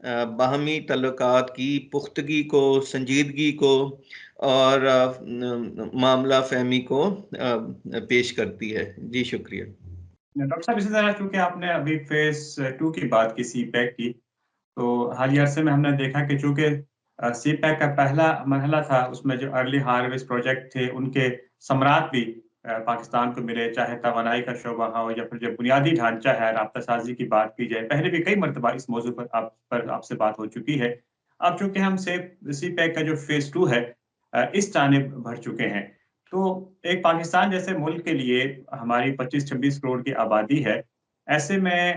باہمی تعلقات کی پختگی کو، سنجیدگی کو اور معاملہ فہمی کو پیش کرتی ہے۔ جی شکریہ۔ ڈاکٹر صاحب اسی طرح چونکہ آپ نے ابھی فیز 2 کی بات کی سی پیک کی، تو حالیہ عرصے میں ہم نے دیکھا کہ چونکہ سی پیک کا پہلا مرحلہ تھا، اس میں جو ارلی ہارویسٹ پروجیکٹ تھے ان کے ثمرات بھی پاکستان کو ملے، چاہے توانائی کا شعبہ ہو یا پھر جو بنیادی ڈھانچہ ہے، رابطہ سازی کی بات کی جائے، پہلے بھی کئی مرتبہ اس موضوع پر آپ سے بات ہو چکی ہے۔ اب چونکہ ہم سی پیک کا جو فیز 2 ہے اس جانب بڑھ چکے ہیں، تو ایک پاکستان جیسے ملک کے لیے ہماری 25-26 کروڑ کی آبادی ہے، ایسے میں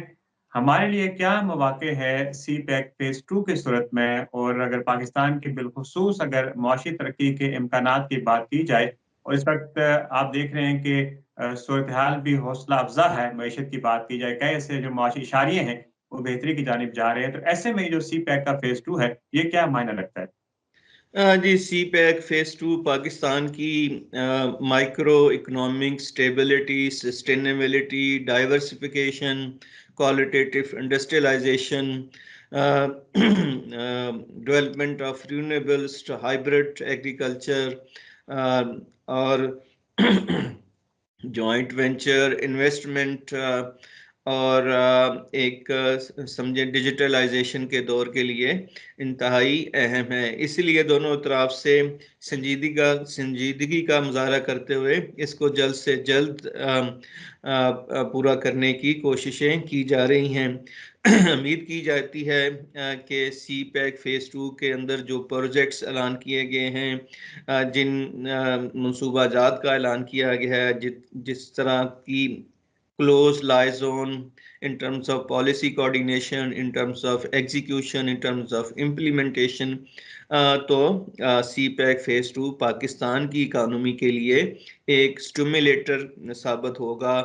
ہمارے لیے کیا مواقع ہے سی پیک فیز 2 کی صورت میں، اور اگر پاکستان کی بالخصوص اگر معاشی ترقی کے امکانات کی بات کی جائے، اور اس وقت آپ دیکھ رہے ہیں کہ صورتحال بھی حوصلہ افزا ہے، معیشت کی بات کی جائے، کئی ایسے جو معاشی اشاریے ہیں وہ بہتری کی جانب جا رہے ہیں، تو ایسے میں جو سی پیک کا فیز 2 ہے یہ کیا معنی رکھتا ہے؟ G CPEC phase 2 Pakistan کی micro economic stability, sustainability, diversification, qualitative industrialisation, development of renewables, hybrid agriculture اور جوائنٹ وینچر انویسٹمنٹ اور ایک سمجھے ڈیجیٹلائزیشن کے دور کے لیے انتہائی اہم ہے۔ اس لیے دونوں طرف سے سنجیدگی کا مظاہرہ کرتے ہوئے اس کو جلد سے جلد پورا کرنے کی کوششیں کی جا رہی ہیں۔ امید کی جاتی ہے کہ سی پیک فیز 2 کے اندر جو پروجیکٹس اعلان کیے گئے ہیں، جن منصوبہ جات کا اعلان کیا گیا ہے، جس طرح کی close liaison in terms of policy coordination, in terms of execution, in terms of implementation، تو سی پیک فیز 2 پاکستان کی اکانومی کے لیے ایک سٹیمولیٹر ثابت ہوگا،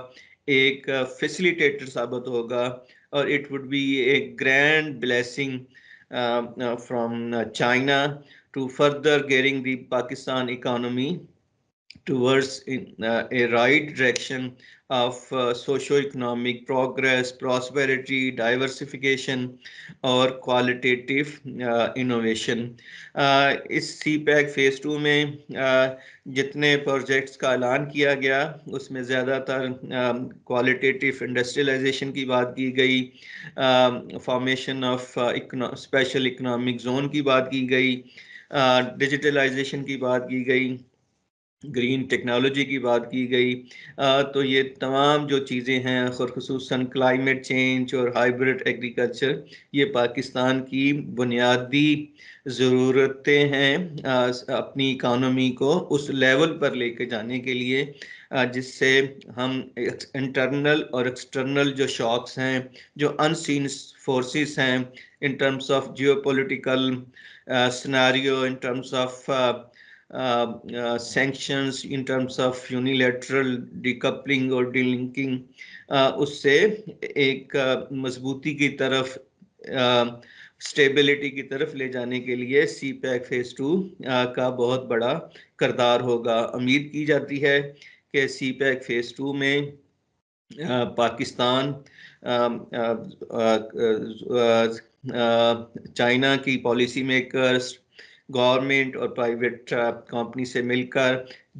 ایک فیسیلیٹیٹر ثابت ہوگا، اور it would be a grand blessing from China to further getting the Pakistan economy towards a right direction of socio-economic progress, prosperity, diversification اور qualitative innovation۔ اس سی پیک فیز 2 میں جتنے پروجیکٹس کا اعلان کیا گیا اس میں زیادہ تر qualitative industrialization کی بات کی گئی، formation of special economic zone کی بات کی گئی، ڈیجیٹلائزیشن کی بات کی گئی، گرین ٹیکنالوجی کی بات کی گئی۔ تو یہ تمام جو چیزیں ہیں، خصوصاً کلائمیٹ چینج اور ہائیبرڈ ایگریکلچر، یہ پاکستان کی بنیادی ضرورتیں ہیں اپنی اکانومی کو اس لیول پر لے کے جانے کے لیے جس سے ہم انٹرنل اور ایکسٹرنل جو شاکس ہیں، جو ان سین فورسز ہیں، in terms of geopolitical scenario, in terms of sanctions, in terms of unilateral decoupling اور delinking، اس سے ایک مضبوطی کی طرف، اسٹیبلٹی کی طرف لے جانے کے لیے سی پیک فیز 2 کا بہت بڑا کردار ہوگا۔ امید کی جاتی ہے کہ سی پیک فیز 2 میں پاکستان چائنا کی پالیسی میکرز، گورنمنٹ اور پرائیویٹ کمپنی سے مل کر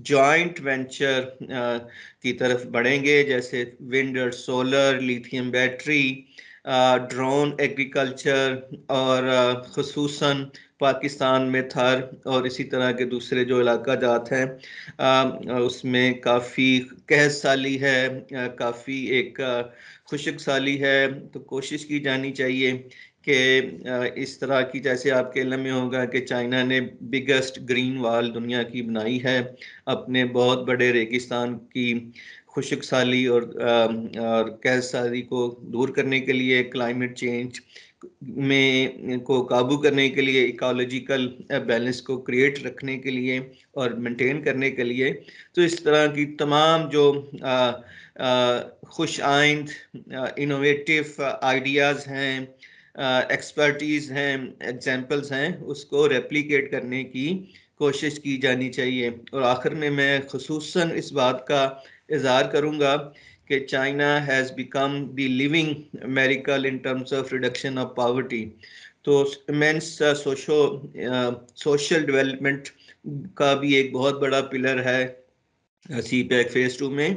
جوائنٹ وینچر کی طرف بڑھیں گے، جیسے ونڈ اور solar, lithium battery, drone agriculture, اور خصوصاً پاکستان میں تھر اور اسی طرح کے دوسرے جو علاقہ جات ہیں اس میں کافی قحط سالی ہے، کافی ایک خشک سالی ہے۔ تو کوشش کی جانی چاہیے کہ اس طرح کی، جیسے آپ کے علم میں ہوگا کہ چائنا نے بگیسٹ گرین وال دنیا کی بنائی ہے اپنے بہت بڑے ریگستان کی خشک سالی اور قحط سالی کو دور کرنے کے لیے، کلائمیٹ چینج میں کو قابو کرنے کے لیے، ایکالوجیکل بیلنس کو کریٹ رکھنے کے لیے اور مینٹین کرنے کے لیے۔ تو اس طرح کی تمام جو خوش آئند انوویٹیو آئیڈیاز ہیں، ایکسپرٹیز ہیں، ایگزامپلز ہیں، اس کو ریپلیکیٹ کرنے کی کوشش کی جانی چاہیے۔ اور آخر میں خصوصاً اس بات کا اظہار کروں گا کہ China has become the living miracle in terms of reduction of poverty. تو immense social development کا بھی ایک بہت بڑا پلر ہے سی پیک فیز 2 میں.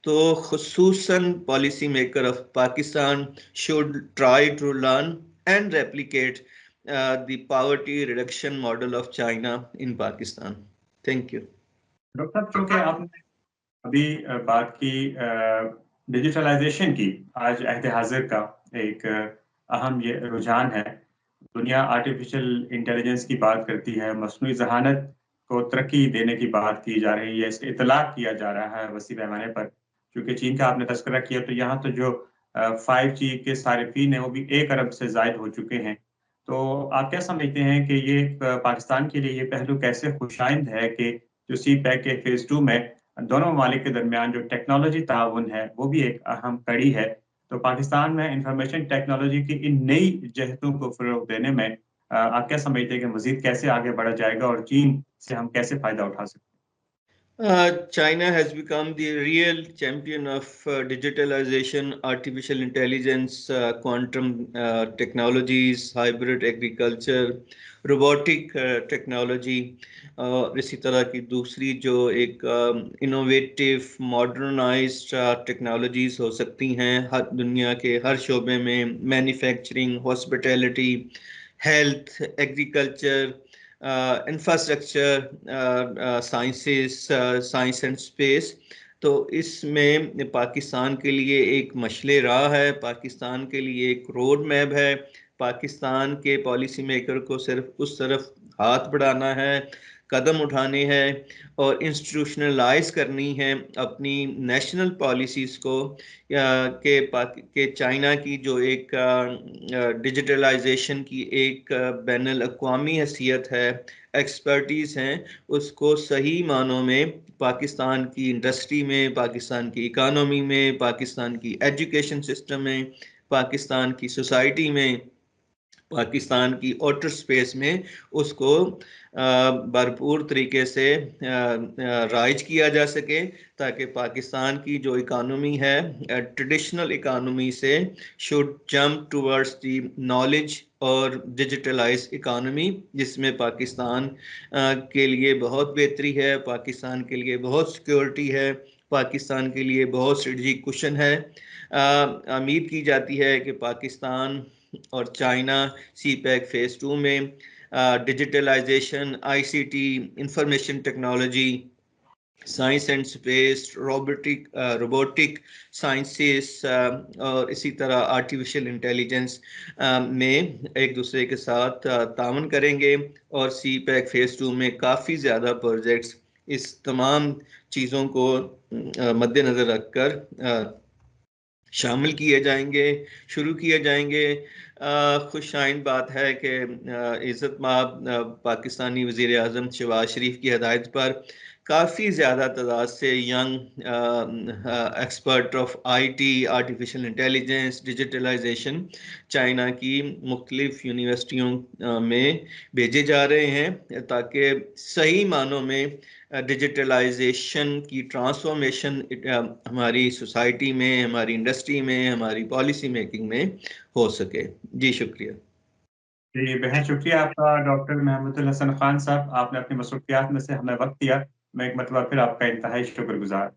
تو خصوصاً policy maker of Pakistan should try to learn and replicate the poverty reduction model of China in Pakistan. Thank you. Doctor صاحب چونکہ آپ نے ابھی بات کی ڈیجیٹلائزیشن کی، آج عہد حاضر کا ایک اہم یہ رجحان ہے. دنیا آرٹیفیشل انٹیلیجنس کی بات کرتی ہے، مصنوعی ذہانت کو ترقی دینے کی بات کی جا رہی ہے، اس کا اطلاق کیا جا رہا ہے وسیع پیمانے پر. چونکہ چین کا آپ نے تذکرہ کیا تو یہاں تو جو 5G کے صارفین ہیں وہ بھی 1 ارب سے زائد ہو چکے ہیں. تو آپ کیا سمجھتے ہیں کہ یہ پاکستان کے لیے یہ پہلو کیسے خوشائند ہے کہ جو سی پیک کے فیز 2 میں دونوں ممالک کے درمیان جو ٹیکنالوجی تعاون ہے وہ بھی ایک اہم کڑی ہے. تو پاکستان میں انفارمیشن ٹیکنالوجی کی ان نئی جہتوں کو فروغ دینے میں آپ کیا سمجھتے ہیں کہ مزید کیسے آگے بڑھا جائے گا اور چین سے ہم کیسے فائدہ اٹھا سکتے ہیں؟ China has become the real champion of digitalization, artificial intelligence, quantum technologies, hybrid agriculture, robotic technology. اسی طرح کی دوسری جو ایک انوویٹیو ماڈرنائزڈ ٹیکنالوجیز ہو سکتی ہیں ہر دنیا کے ہر شعبے میں، manufacturing, hospitality, health, agriculture, infrastructure, sciences, science and space. تو اس میں پاکستان کے لیے ایک مشعل راہ ہے، پاکستان کے لیے ایک روڈ میپ ہے. پاکستان کے پالیسی میکر کو صرف اس طرف ہاتھ بڑھانا ہے، قدم اٹھانے ہیں اور انسٹیٹیوشنلائز کرنی ہے اپنی نیشنل پالیسیز کو کہ چائنا کی جو ایک ڈیجیٹلائزیشن کی ایک بین الاقوامی حیثیت ہے، ایکسپرٹیز ہیں، اس کو صحیح معنوں میں پاکستان کی انڈسٹری میں، پاکستان کی اکانومی میں، پاکستان کی ایجوکیشن سسٹم میں، پاکستان کی سوسائٹی میں، پاکستان کی آؤٹر سپیس میں اس کو بھرپور طریقے سے رائج کیا جا سکے، تاکہ پاکستان کی جو اکانومی ہے ٹریڈیشنل اکانومی سے should jump towards the knowledge اور ڈیجیٹلائز اکانومی، جس میں پاکستان کے لیے بہت بہتری ہے، پاکستان کے لیے بہت سیکیورٹی ہے، پاکستان کے لیے بہت اسٹریٹجک کوشن ہے. امید کی جاتی ہے کہ پاکستان اور چائنا سی پیک فیز 2 میں digitalization, ICT، information technology, science and space, robotic sciences اور اسی طرح آرٹیفیشل انٹیلیجنس میں ایک دوسرے کے ساتھ تعاون کریں گے، اور سی پیک فیز 2 میں کافی زیادہ پروجیکٹس اس تمام چیزوں کو مد نظر رکھ کر شامل کیے جائیں گے، شروع کیے جائیں گے. خوش آئند بات ہے کہ عزت مآب پاکستانی وزیر اعظم شہباز شریف کی ہدایت پر کافی زیادہ تعداد سے young expert of IT، artificial intelligence, digitalization China کی مختلف یونیورسٹیوں میں بھیجے جا رہے ہیں، تاکہ صحیح معنوں میں ڈیجیٹلائزیشن کی ٹرانسفارمیشن ہماری سوسائٹی میں، ہماری انڈسٹری میں، ہماری پالیسی میکنگ میں ہو سکے. جی شکریہ. جی بہت شکریہ آپ کا ڈاکٹر محمود الحسن خان صاحب، آپ نے اپنی مصروفیات میں سے ہمیں وقت دیا. میں ایک مرتبہ پھر آپ کا انتہائی شکر گزار.